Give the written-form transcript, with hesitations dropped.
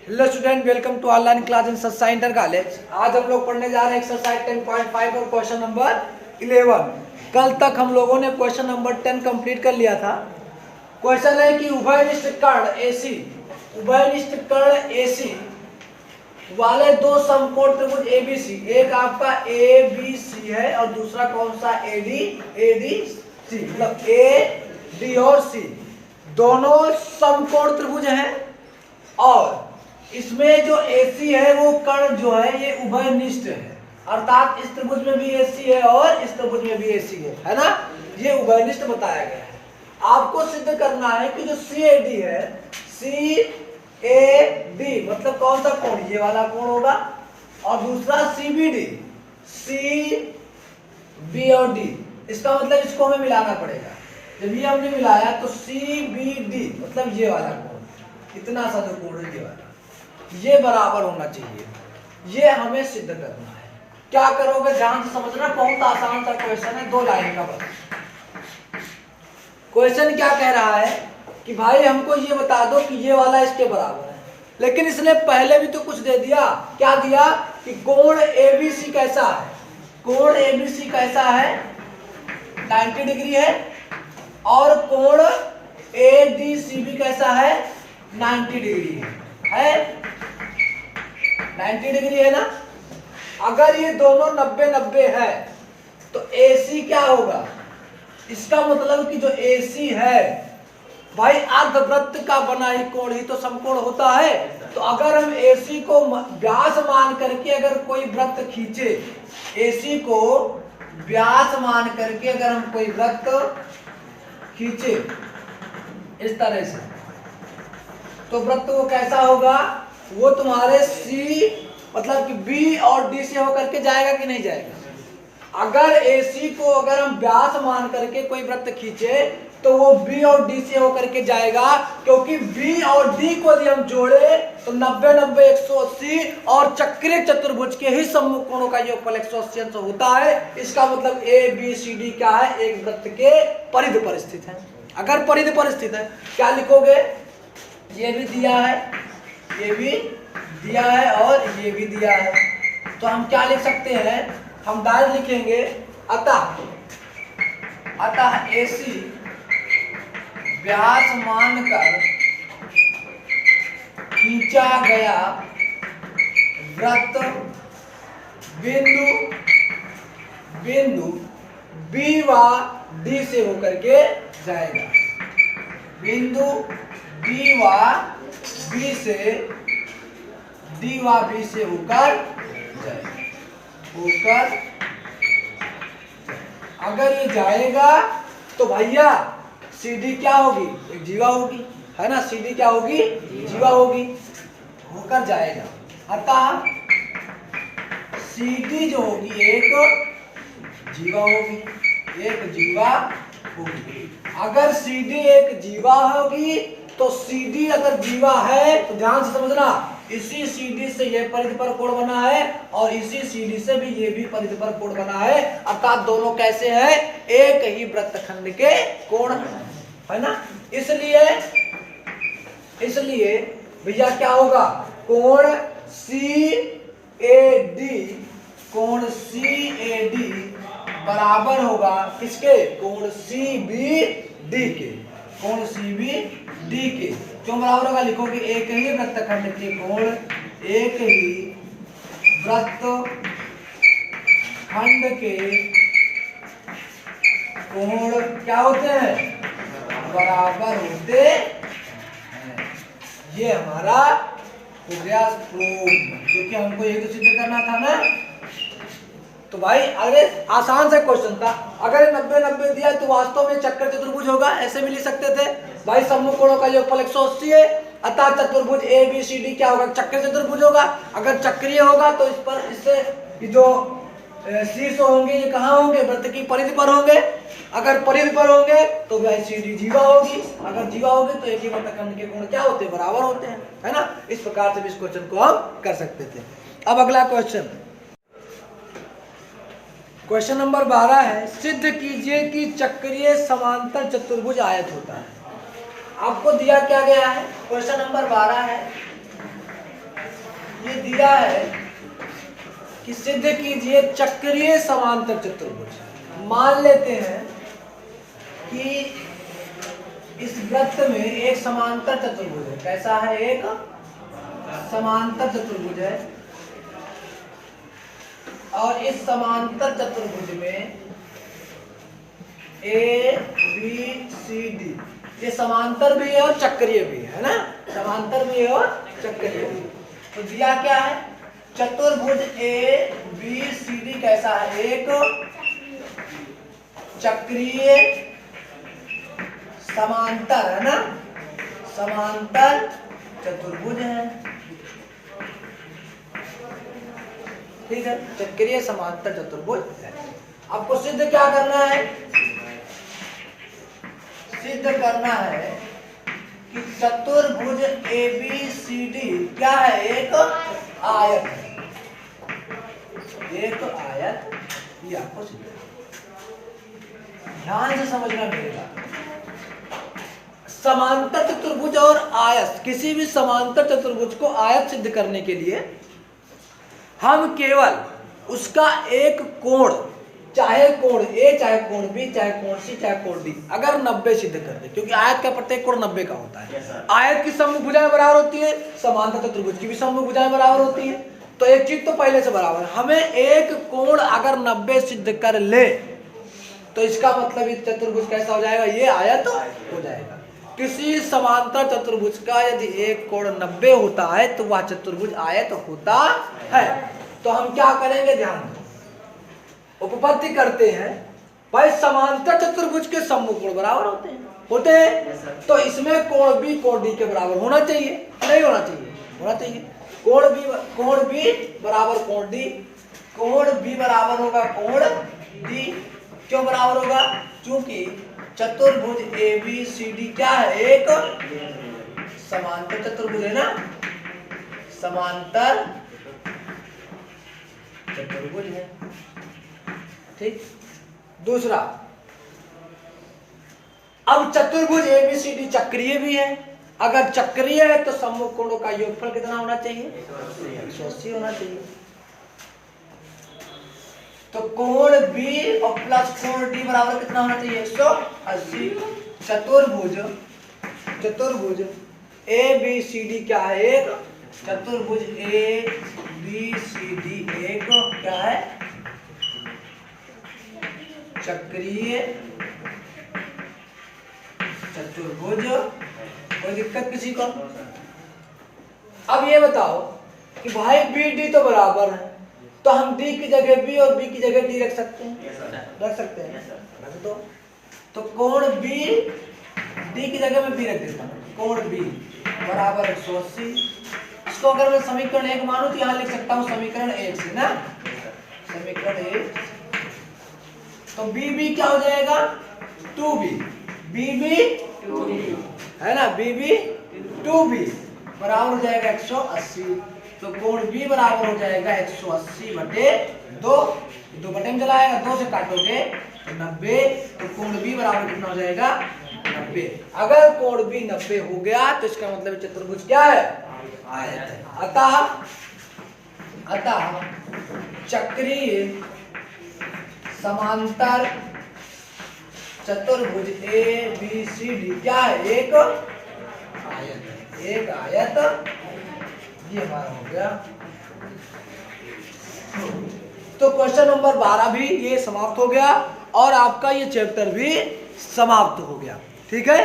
Hello student, welcome to online class in सत्सा inter college. आज हम लोग पढ़ने जा रहे हैं एक्सरसाइज 10.5 और क्वेश्चन नंबर 11। कल तक हम लोगों ने क्वेश्चन नंबर 10 कंप्लीट कर लिया था। क्वेश्चन है कि उभयनिष्ठ कर्ण AC वाले दो समकोण त्रिभुज ABC, एक आपका ABC है और दूसरा कौन सा ADC, मतलब AD और C दोनों समकोण त्रिभुज हैं और इसमें जो AC है वो कर्ण जो है ये उभयनिष्ठ है, अर्थात इस त्रिभुज में भी AC है और इस त्रिभुज में भी AC है ना। ये उभयनिष्ठ बताया गया है। आपको सिद्ध करना है कि जो CAD है, CAD मतलब कौन सा कोण, ये वाला कोण होगा, और दूसरा CBD, CB और D, इसका मतलब इसको हमें मिलाना पड़ेगा। जब ये हमने मिलाया तो CBD मतलब ये वाला कोण, इतना सा जो कोण है ये वाला, ये बराबर होना चाहिए। ये हमें सिद्ध करना है। क्या करोगे, ध्यान से समझना, बहुत आसान सा क्वेश्चन है, 2 लाइन का बस। क्वेश्चन क्या कह रहा है कि भाई हमको ये बता दो कि ये वाला इसके बराबर है, लेकिन इसने पहले भी तो कुछ दे दिया। क्या दिया कि कोण ABC कैसा है, कोण ABC कैसा है, 90 डिग्री है, और कोण ADCB कैसा है, 90 डिग्री है 90 डिग्री है ना। अगर ये दोनों 90-90 है तो AC क्या होगा, इसका मतलब कि जो AC है भाई, अर्धवृत्त का बना ही कोण ही तो समकोण होता है। तो अगर हम AC को व्यास मान करके अगर कोई वृत्त खींचे, AC को व्यास मान करके अगर हम कोई वृत्त खींचे इस तरह से, तो वृत्त वो कैसा होगा, वो तुम्हारे C मतलब कि B और D से होकर के जाएगा कि नहीं जाएगा। अगर AC को अगर हम व्यास मान करके कोई वृत्त खींचे तो वो B और D से होकर के जाएगा, क्योंकि B और D को यदि हम जोड़े तो 90-90 180 और चक्रीय चतुर्भुज के ही सम्मुख कोणों का योगफल 180 अंश होता है। इसका मतलब ABCD क्या है, एक वृत्त के परिधि पर स्थित है। अगर परिधि पर स्थित है क्या लिखोगे, ये भी दिया है, ये भी दिया है और ये भी दिया है, तो हम क्या लिख सकते हैं, हम डायरेक्ट लिखेंगे अतः AC व्यास मानकर खींचा गया वृत्त बिंदु B व D से होकर के जाएगा, बिंदु B व B से D व B से होकर जाएगा, अगर ये जाएगा तो भैया CD क्या होगी, एक जीवा होगी, है ना। CD क्या होगी, जीवा होगी, होकर जाएगा। अतः CD जो होगी एक जीवा होगी, एक जीवा होगी। अगर CD एक जीवा होगी तो CD अगर जीवा है तो ध्यान से समझना, इसी CD से ये परिधि पर कोण बना है और इसी CD से भी ये भी परिधि पर कोण बना है, अर्थात दोनों कैसे हैं, एक ही वृत्तखंड के कोण है ना। इसलिए भैया क्या होगा, कोण CAD बराबर होगा किसके, कोण CBD के, कोण CBD के। क्यों बराबर होगा, लिखोगे एक ही वृत्तखंड के कोण, एक ही वृत्तखंड के कोण क्या होते हैं, बराबर होते हैं। ये हमारा हो गया प्रूफ, क्योंकि हमको ये तो सिद्ध करना था ना। तो भाई अरे आसान सा क्वेश्चन था, अगर 90-90 दिया तो वास्तव में चक्कर चतुर्भुज होगा, ऐसे भी लिख सकते थे भाई, सम्मुख कोणों का योगफल 180 है, अतः चतुर्भुज ABCD क्या होगा, चक्र चतुर्भुज होगा। अगर चक्रीय होगा तो इस पर इससे जो शीर्ष होंगे ये कहाँ होंगे, वृत्त की परिधि पर होंगे। अगर परिधि पर होंगे तो भाई CD जीवा होगी, अगर जीवा होगी तो एक ही वृत्तखंड के कोण क्या होते हैं, बराबर होते हैं, है ना। इस प्रकार से भी इस क्वेश्चन को हम कर सकते थे। अब अगला क्वेश्चन नंबर 12 है, सिद्ध कीजिए कि चक्रीय समांतर चतुर्भुज आयत होता है। आपको दिया क्या गया है, क्वेश्चन नंबर 12 है, ये दिया है कि सिद्ध कीजिए चक्रीय समांतर चतुर्भुज। मान लेते हैं कि इस वृत्त में एक समांतर चतुर्भुज है। कैसा है? एक समांतर चतुर्भुज है और इस समांतर चतुर्भुज में ए बी सी डी, ये समांतर भी है और चक्रीय भी है ना, समांतर भी है और चक्रीय भी। तो दिया क्या है? चतुर्भुज ए बी सी डी कैसा है? एक चक्रीय समांतर है ना, समांतर चतुर्भुज है। ठीक है, चक्रीय समांतर चतुर्भुज है। आपको सिद्ध क्या करना है? सिद्ध करना है कि चतुर्भुज ए बी सी डी क्या है? एक आयत है। एक आयत, ये आपको सिद्ध करना। ध्यान से समझना मेरी बात। समांतर चतुर्भुज और आयत, किसी भी समांतर चतुर्भुज को आयत सिद्ध करने के लिए हम केवल उसका एक कोण, चाहे कोण ए, चाहे कोण बी, चाहे कोण सी, चाहे कोण डी, अगर 90 सिद्ध कर दे, क्योंकि आयत का प्रत्येक कोण 90 का होता है। आयत की समभुज भुजाएं बराबर होती है, समांतर चतुर्भुज की भी समभुज भुजाएं बराबर होती है। तो एक चीज तो पहले से बराबर है। हमें एक कोण अगर 90 सिद्ध कर ले तो इसका मतलब ये चतुर्भुज कैसा हो जाएगा? ये आयत हो जाएगा। किसी समांतर चतुर्भुज का यदि एक कोण 90 होता है तो वह चतुर्भुज आयत होता है। तो हम क्या करेंगे? ध्यान दो, उपपत्ति करते हैं। भाई समांतर चतुर्भुज के समभुज कोण बराबर होते हैं तो इसमें कोण बी कोण डी के बराबर होना चाहिए, नहीं होना चाहिए? होना चाहिए। कोण बी बराबर कोण डी, कोण बी बराबर होगा कोण डी। क्यों बराबर होगा? क्योंकि चतुर्भुज ए बी सी डी क्या है? एक समांतर चतुर्भुज है ना, समांतर चतुर्भुज है। ठीक। दूसरा, अब चतुर्भुज ए बी सी डी चक्रीय भी है। अगर चक्रीय है तो सम्मुख कोणों का योगफल कितना होना चाहिए? 180 होना चाहिए। तो कोण बी और प्लस कोण डी बराबर कितना होना चाहिए? 180। चतुर्भुज ए बी सी डी क्या है? एक चतुर्भुज ए बी सी डी एक क्या है? चक्रीय चतुर्भुज। कोई दिक्कत किसी को? अब ये बताओ कि भाई बी डी तो बराबर है, तो हम डी की जगह बी और बी की जगह डी रख सकते हैं? रख सकते हैं, रख दो। तो कोण बी, डी की जगह में बी रख देता हूं। कोण बी बराबर 180। इसको अगर मैं समीकरण 1 मानूं तो यहां लिख सकता हूं समीकरण 1 से ना, समीकरण 1। तो बी बी क्या हो जाएगा? 2b। बी बी 2b है ना, बी बी 2b बराबर हो जाएगा 180। तो कोण बी बराबर हो जाएगा 180 बटे 2। 2 बटे में चलाएगा, 2 से काटोगे तो 90। तो कोण बी बराबर कितना हो जाएगा? 90। अगर कोण बी 90 हो गया तो इसका मतलब चतुर्भुज क्या है? आयत है। अतः चक्रीय समांतर चतुर्भुज ए बी सी डी क्या है? एक आयत। एक आयत। ये हमारा हो गया। तो क्वेश्चन नंबर 12 भी ये समाप्त हो गया और आपका ये चैप्टर भी समाप्त हो गया। ठीक है।